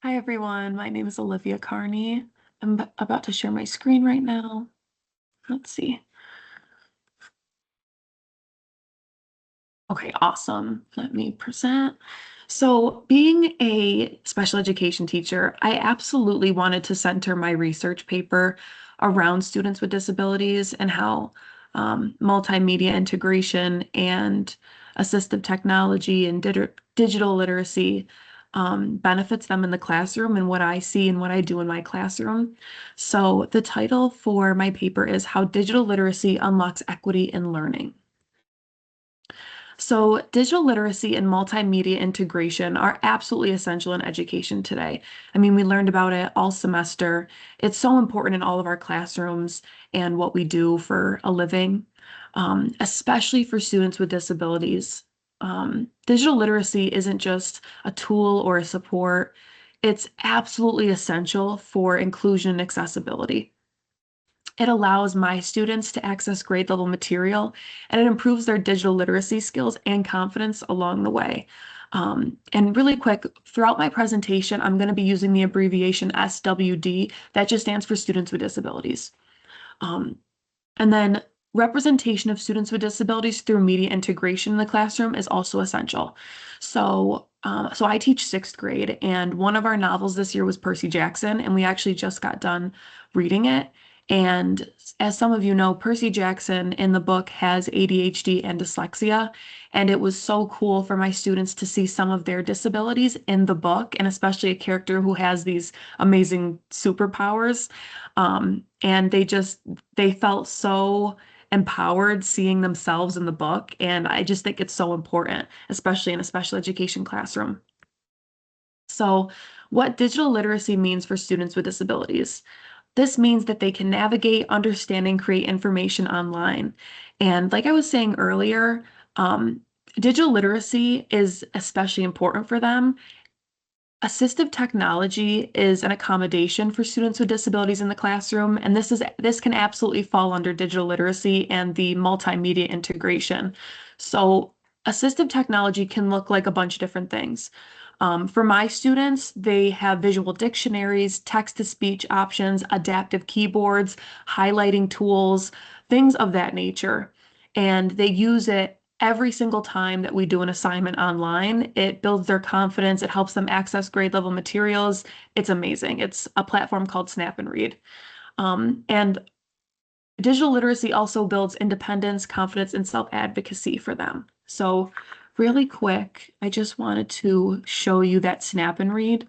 Hi everyone, my name is Olivia Carni. I'm about to share my screen right now. Let's see. Okay, awesome. Let me present. So, being a special education teacher, I absolutely wanted to center my research paper around students with disabilities and how multimedia integration and assistive technology and digital literacy benefits them in the classroom and what I see and what I do in my classroom. So, the title for my paper is How Digital Literacy Unlocks Equity in Learning. So, digital literacy and multimedia integration are absolutely essential in education today. I mean, we learned about it all semester. It's so important in all of our classrooms and what we do for a living, especially for students with disabilities. Digital literacy isn't just a tool or a support, it's absolutely essential for inclusion and accessibility. It allows my students to access grade level material and it improves their digital literacy skills and confidence along the way. And really quick, throughout my presentation, I'm going to be using the abbreviation SWD. That just stands for Students with Disabilities. Um, and then representation of students with disabilities through media integration in the classroom is also essential. So I teach sixth grade, and one of our novels this year was Percy Jackson, and we actually just got done reading it. And as some of you know, Percy Jackson in the book has ADHD and dyslexia, and it was so cool for my students to see some of their disabilities in the book, and especially a character who has these amazing superpowers. And they felt so empowered seeing themselves in the book. And I just think it's so important, especially in a special education classroom. So, what digital literacy means for students with disabilities. This means that they can navigate, understand, and create information online. And like I was saying earlier, digital literacy is especially important for them. Assistive technology is an accommodation for students with disabilities in the classroom, and this can absolutely fall under digital literacy and the multimedia integration. So assistive technology can look like a bunch of different things. For my students, they have visual dictionaries, text-to-speech options, adaptive keyboards, highlighting tools, things of that nature. And they use it every single time that we do an assignment online. It builds their confidence. It helps them access grade level materials. It's amazing. It's a platform called Snap and Read. And digital literacy also builds independence, confidence, and self-advocacy for them. So really quick, I just wanted to show you that Snap and Read.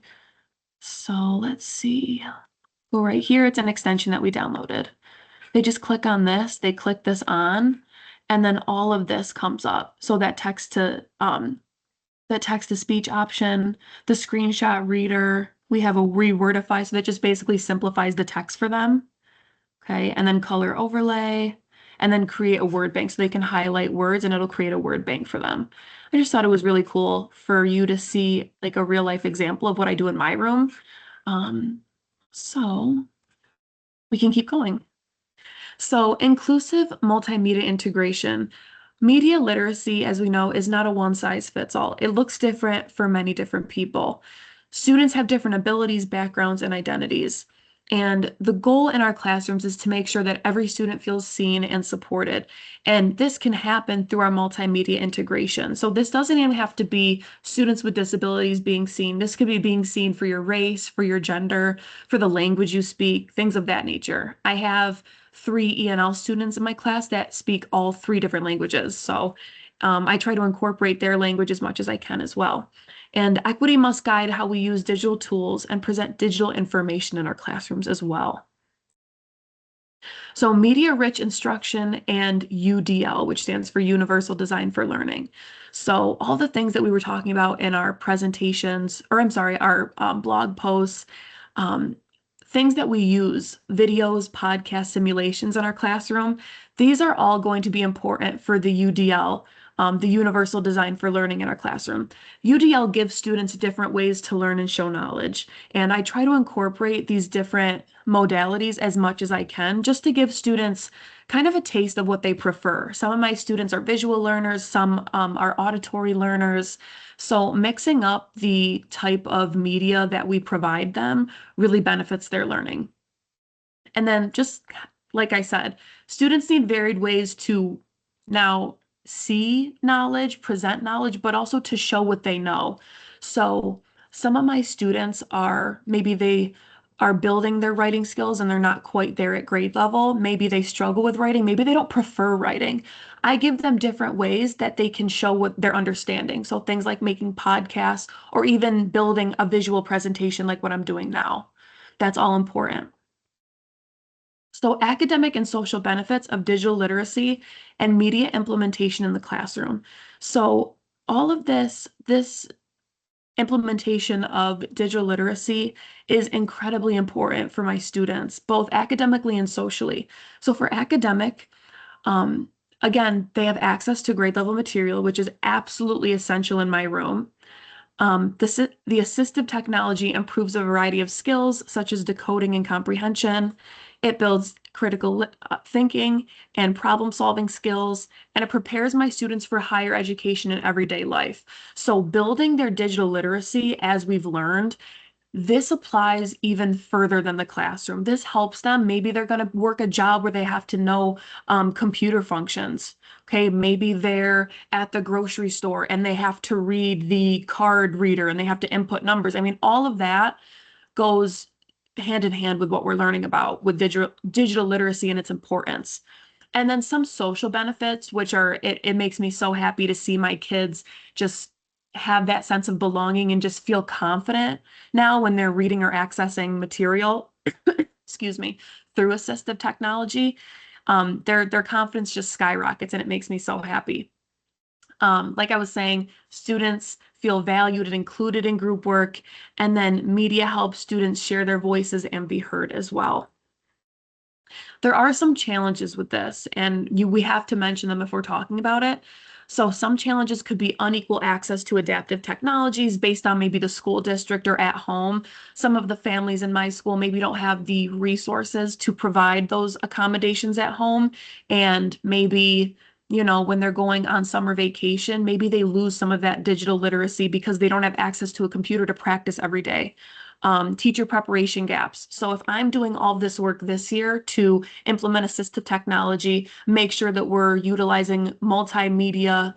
So let's see. Well, right here, it's an extension that we downloaded. They just click on this, they click this on, and then all of this comes up. So that text to speech option, the screenshot reader, we have a rewordify, so that just basically simplifies the text for them. Okay, and then color overlay, and then create a word bank so they can highlight words and it'll create a word bank for them. I just thought it was really cool for you to see like a real life example of what I do in my room. So we can keep going. So, inclusive multimedia integration. Media literacy, as we know, is not a one size fits all. It looks different for many different people. Students have different abilities, backgrounds, and identities. And the goal in our classrooms is to make sure that every student feels seen and supported. And this can happen through our multimedia integration. So this doesn't even have to be students with disabilities being seen. This could be being seen for your race, for your gender, for the language you speak, things of that nature. I have 3 ENL students in my class that speak all 3 different languages. So I try to incorporate their language as much as I can as well. And equity must guide how we use digital tools and present digital information in our classrooms as well. So media-rich instruction and UDL, which stands for Universal Design for Learning. So all the things that we were talking about in our presentations, or I'm sorry, our blog posts, um, things that we use, videos, podcasts, simulations in our classroom, these are all going to be important for the UDL the universal design for learning in our classroom. UDL gives students different ways to learn and show knowledge. And I try to incorporate these different modalities as much as I can, just to give students kind of a taste of what they prefer. Some of my students are visual learners, some are auditory learners. So mixing up the type of media that we provide them really benefits their learning. And then just like I said, students need varied ways to now see knowledge, present knowledge, but also to show what they know. So some of my students are, maybe they are building their writing skills and they're not quite there at grade level. Maybe they struggle with writing. Maybe they don't prefer writing. I give them different ways that they can show what they're understanding. So things like making podcasts or even building a visual presentation like what I'm doing now. That's all important. So academic and social benefits of digital literacy and media implementation in the classroom. So all of this implementation of digital literacy is incredibly important for my students, both academically and socially. So for academic, um, again, they have access to grade level material, which is absolutely essential in my room. The assistive technology improves a variety of skills, such as decoding and comprehension. It builds critical thinking and problem-solving skills, and it prepares my students for higher education in everyday life. So building their digital literacy, as we've learned, this applies even further than the classroom. This helps them. Maybe they're going to work a job where they have to know computer functions. Okay, maybe they're at the grocery store and they have to read the card reader and they have to input numbers. I mean, all of that goes hand in hand with what we're learning about with digital literacy and its importance. And then some social benefits, which are, it makes me so happy to see my kids just have that sense of belonging and just feel confident now when they're reading or accessing material, excuse me, through assistive technology. Their confidence just skyrockets and it makes me so happy. Like I was saying, students feel valued and included in group work, and then media helps students share their voices and be heard as well. There are some challenges with this, and we have to mention them if we're talking about it. So some challenges could be unequal access to adaptive technologies based on maybe the school district or at home. Some of the families in my school maybe don't have the resources to provide those accommodations at home, and maybe when they're going on summer vacation, maybe they lose some of that digital literacy because they don't have access to a computer to practice every day. Teacher preparation gaps. So if I'm doing all this work this year to implement assistive technology, make sure that we're utilizing multimedia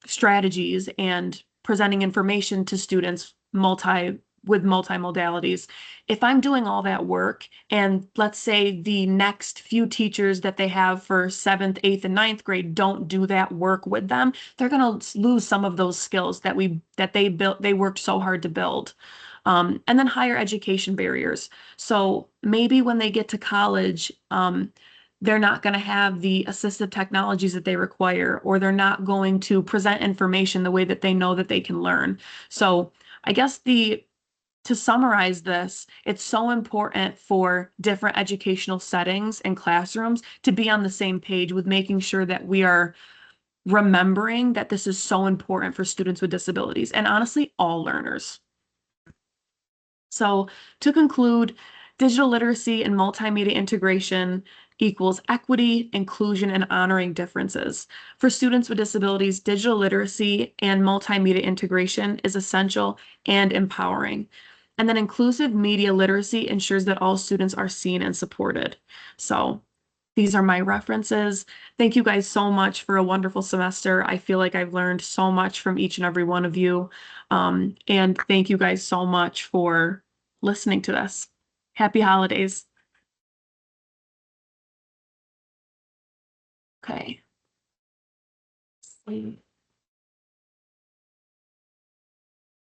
strategies and presenting information to students with multimodalities. If I'm doing all that work and let's say the next few teachers that they have for 7th, 8th, and 9th grade don't do that work with them, they're going to lose some of those skills that they worked so hard to build. And then higher education barriers. So maybe when they get to college, they're not going to have the assistive technologies that they require, or they're not going to present information the way that they know that they can learn. So I guess to summarize this, it's so important for different educational settings and classrooms to be on the same page with making sure that we are remembering that this is so important for students with disabilities and honestly, all learners. So to conclude, digital literacy and multimedia integration equals equity, inclusion, and honoring differences. For students with disabilities, digital literacy and multimedia integration is essential and empowering. And then inclusive media literacy ensures that all students are seen and supported. So these are my references. Thank you guys so much for a wonderful semester. I feel like I've learned so much from each and every one of you. And thank you guys so much for listening to this. Happy holidays. Okay.